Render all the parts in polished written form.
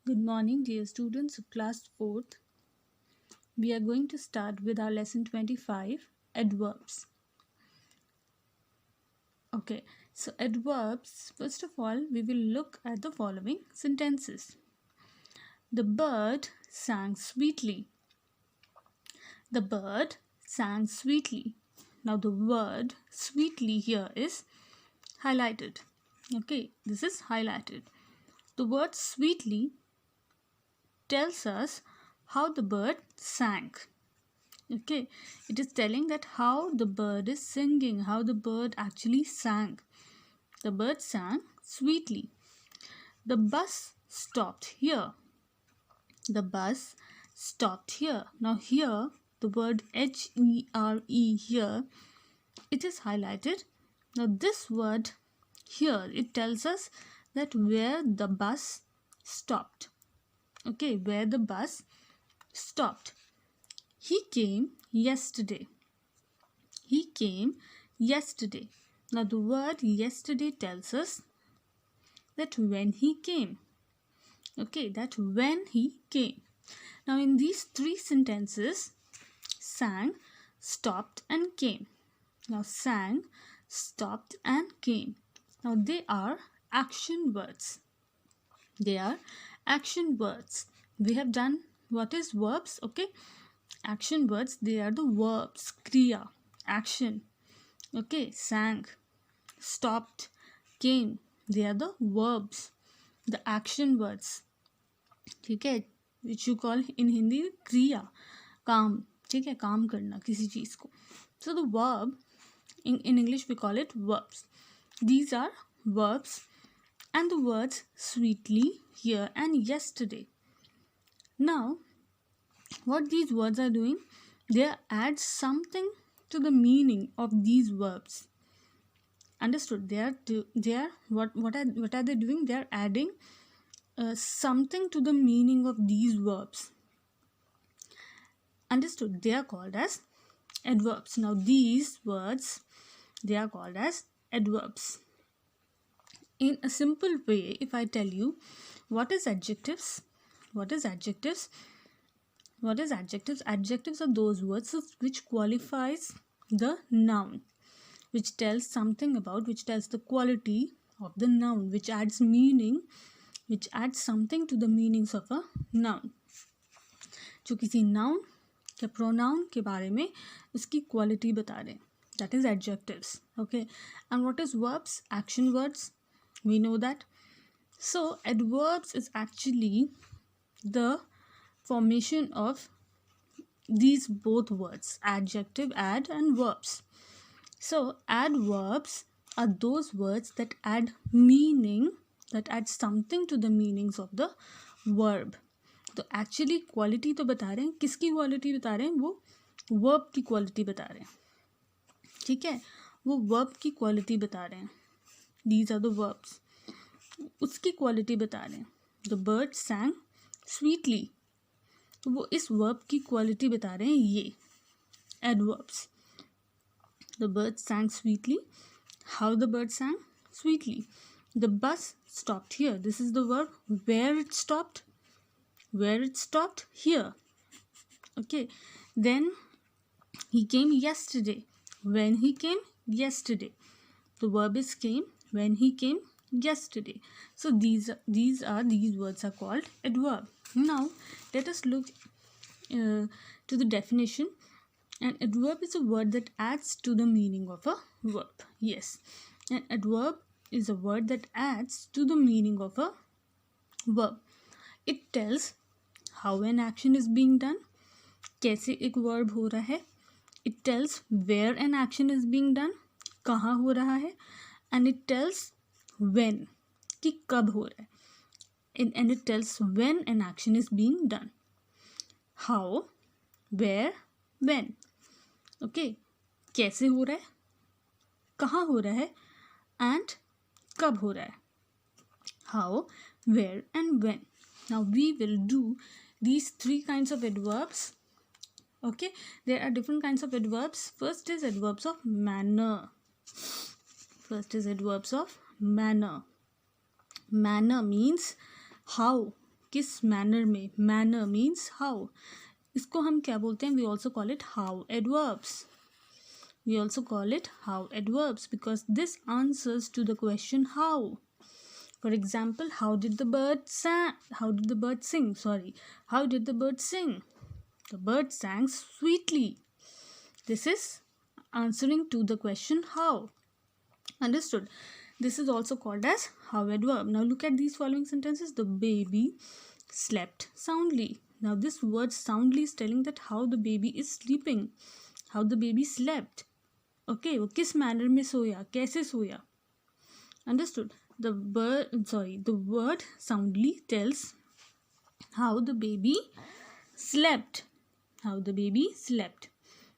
Good morning, dear students of class 4th. We are going to start with our lesson 25, adverbs. Okay, so adverbs, first of all, we will look at the following sentences. The bird sang sweetly. The bird sang sweetly. Now, the word sweetly here is highlighted. Okay, this is highlighted. The word sweetly tells us how the bird sang. Okay, it is telling that how the bird is singing, how the bird actually sang. The bird sang sweetly. The bus stopped here. The bus stopped here. Now here, the word HERE here, it is highlighted. Now this word here, it tells us that where the bus stopped. Okay, where the bus stopped. He came yesterday. He came yesterday. Now the word yesterday tells us that when he came. Okay, that when he came. Now in these three sentences, sang, stopped and came. Now sang, stopped and came. Now they are action words. They are action words. We have done what is verbs, okay? Action words, they are the verbs, kriya, action. Okay, sang, stopped, came, they are the verbs, the action words. ठीक है, which you call in Hindi क्रिया, काम. ठीक है, काम करना किसी चीज़ को. So the verb, in English we call it verbs. These are verbs and the words sweetly, here and yesterday. Now, what these words are doing, they add something to the meaning of these verbs. Understood? They are what are they doing? They are adding something to the meaning of these verbs. Understood? They are called as adverbs. Now these words, they are called as adverbs. In a simple way, if I tell you what is adjectives, what is adjectives? What is adjectives? Adjectives are those words which qualifies the noun, which tells something about, which tells the quality of the noun, which adds meaning, which adds something to the meanings of a noun. जो किसी noun या pronoun के बारे में उसकी quality बता रहे. That is adjectives. Okay. And what is verbs? Action words. We know that. So adverbs is actually the formation of these both words, adjective, add and verbs. So adverbs are those words that add meaning, that add something to the meanings of the verb. तो actually quality तो बता रहे हैं, किसकी quality बता रहे हैं? वो वर्ब की क्वालिटी बता रहे हैं. ठीक है, वो वर्ब की क्वालिटी बता रहे हैं. These are the verbs. उसकी क्वालिटी बता रहे हैं. द बर्ड सैंग स्वीटली, तो वो इस वर्ब की क्वालिटी बता रहे हैं. ये adverbs. The bird sang sweetly. How the bird sang sweetly. The bus stopped here. This is the verb. Where it stopped. Where it stopped? Here. Okay. Then he came yesterday. When he came? Yesterday. The verb is came. When he came? Yesterday. So these words are called adverb. Now let us look to the definition. An adverb is a word that adds to the meaning of a verb. Yes. An adverb is a word that adds to the meaning of a verb. It tells how an action is being done, कैसे एक verb हो रहा है. It tells where an action is being done, कहाँ हो रहा है. And it tells when, कि कब हो रहा है. And it tells when an action is being done. How, where, when. Okay, कैसे हो रहा है, कहाँ हो रहा है, and कब हो रहा है. How, where and when. Now we will do these three kinds of adverbs. Okay, there are different kinds of adverbs. First is adverbs of manner. First is adverbs of manner. Manner means how, किस manner में. Manner means how. इसको हम क्या बोलते हैं? We also call it how adverbs. We also call it how adverbs because this answers to the question how. For example, how did the bird sing? How did the bird sing? Sorry. How did the bird sing? The bird sang sweetly. This is answering to the question how. Understood? This is also called as how adverb. Now look at these following sentences. The baby slept soundly. Now this word soundly is telling that how the baby is sleeping. How the baby slept. Okay, वो किस manner में सोया, कैसे सोया. Understood? The word soundly tells how the baby slept. How the baby slept.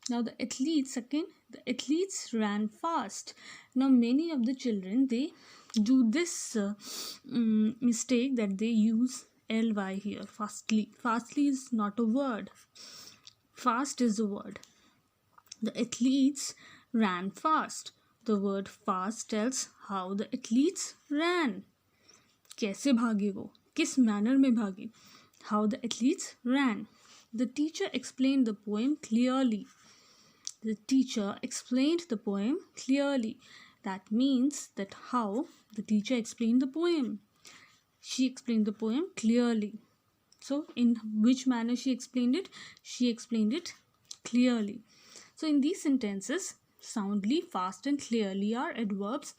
Now the athletes ran fast. Now many of the children, they do this mistake that they use ly here. Fastly is not a word. Fast is a word. The athletes ran fast. The word fast tells how the athletes ran. कैसे भागे वो, किस manner में भागे. How the athletes ran. The teacher explained the poem clearly. The teacher explained the poem clearly. That means that how the teacher explained the poem. She explained the poem clearly. So in which manner she explained it? She explained it clearly. So in these sentences, soundly, fast and clearly are adverbs.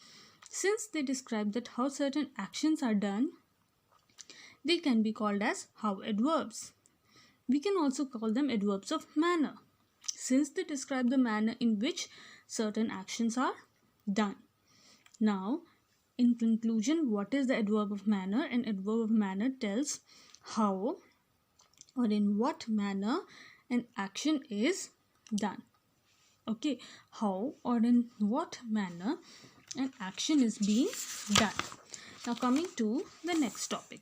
Since they describe that how certain actions are done, they can be called as how adverbs. We can also call them adverbs of manner, since they describe the manner in which certain actions are done. Now, in conclusion, what is the adverb of manner? An adverb of manner tells how or in what manner an action is done. Okay, how or in what manner an action is being done. Now coming to the next topic.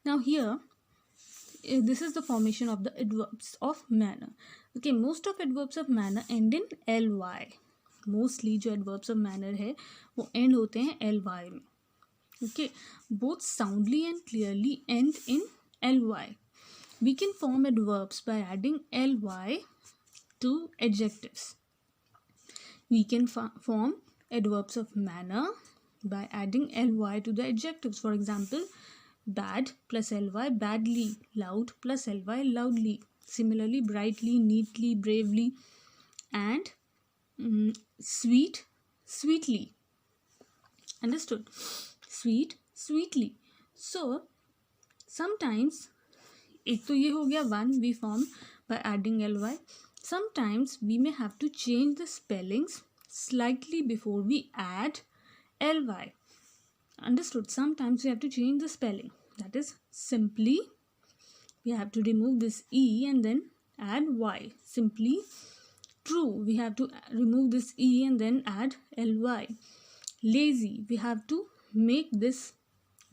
Now here, this is the formation of the adverbs of manner. Okay, most of adverbs of manner end in ly. Mostly जो adverbs of manner है वो end होते हैं ly में. Okay, both soundly and clearly end in ly. We can form adverbs by adding ly to adjectives. We can form adverbs of manner by adding ly to the adjectives. For example, bad plus ly, badly. Loud plus ly, loudly. Similarly, brightly, neatly, bravely. And sweet, sweetly. Understood? Sweet, sweetly. So, sometimes, एक तो ये हो गया one we form by adding ly. Sometimes we may have to change the spellings slightly before we add ly. Understood? Sometimes we have to change the spelling. That is simply, we have to remove this e and then add y. Simply, true, we have to remove this e and then add ly. Lazy, we have to make this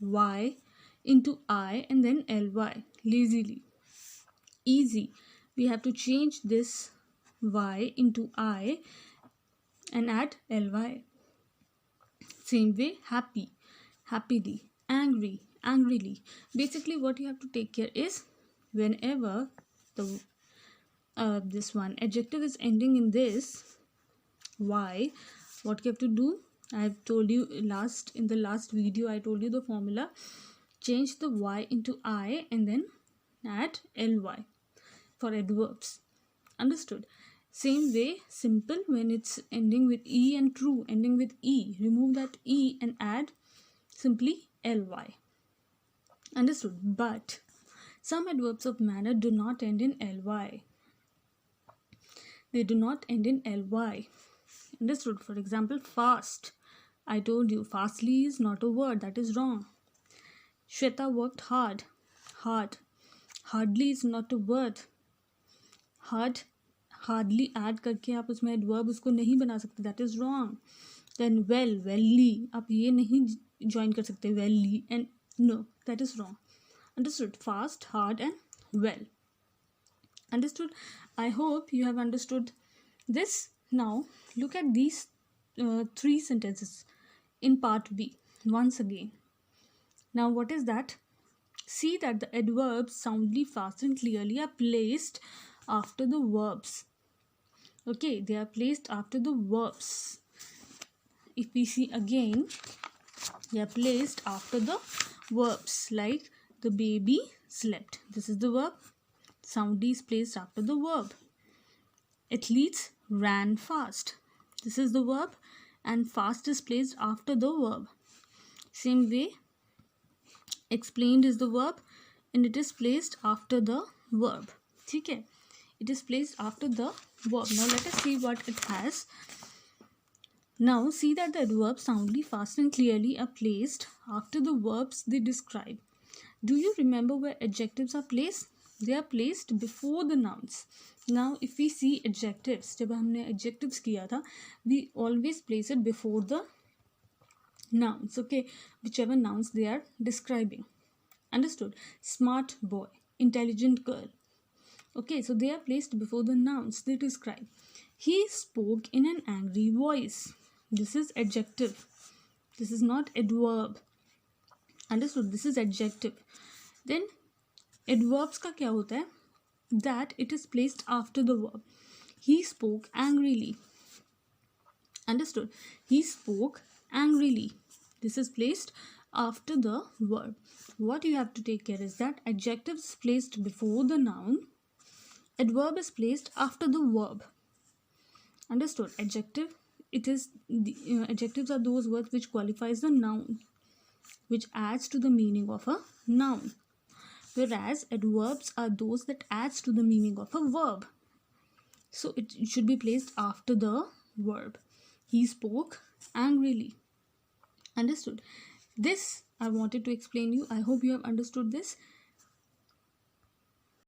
y into I and then ly. Lazily. Easy, we have to change this y into I and add ly. Same way, happy, happily. Angry, angrily. Basically what you have to take care is whenever the this one adjective is ending in this y, what you have to do, I have told you in the last video I told you the formula. Change the y into I and then add ly for adverbs. Understood? Same way, simple, when it's ending with e, and true ending with e, remove that e and add simply ly. Understood? But some adverbs of manner do not end in ly. They do not end in ly. Understood? For example, fast. I told you fastly is not a word. That is wrong. Shweta worked hard. Hard. Hardly is not a word. Hard. Hardly add करके आप उसमें adverb उसको नहीं बना सकते. That is wrong. Then well, welly. आप ये नहीं join कर सकते welly and no. That is wrong. Understood? Fast, hard and well. Understood? I hope you have understood this. Now look at these three sentences in part B once again. Now what is that? See that the adverbs soundly, fast and clearly are placed after the verbs. Okay, they are placed after the verbs. If we see again, they are placed after the verbs, like the baby slept. This is the verb. Soundly is placed after the verb. Athletes ran fast. This is the verb, and fast is placed after the verb. Same way, explained is the verb and it is placed after the verb. Okay, it is placed after the verb. Now let us see what it has. Now see that the adverbs soundly, fast and clearly are placed after the verbs they describe. Do you remember where adjectives are placed? They are placed before the nouns. Now if we see adjectives, जब हमने adjectives किया था, we always place it before the nouns. Okay, whichever nouns they are describing. Understood? Smart boy, intelligent girl. Okay, so they are placed before the nouns they describe. He spoke in an angry voice. This is adjective. This is not adverb. Understood? This is adjective. Then adverbs का क्या होता है? That it is placed after the verb. He spoke angrily. Understood? He spoke angrily. This is placed after the verb. What you have to take care is that adjective is placed before the noun. Adverb is placed after the verb. Understood? Adjective, it is adjectives are those words which qualifies the noun, which adds to the meaning of a noun, whereas adverbs are those that adds to the meaning of a verb. So it should be placed after the verb. He spoke angrily. Understood? This I wanted to explain you. I hope you have understood this.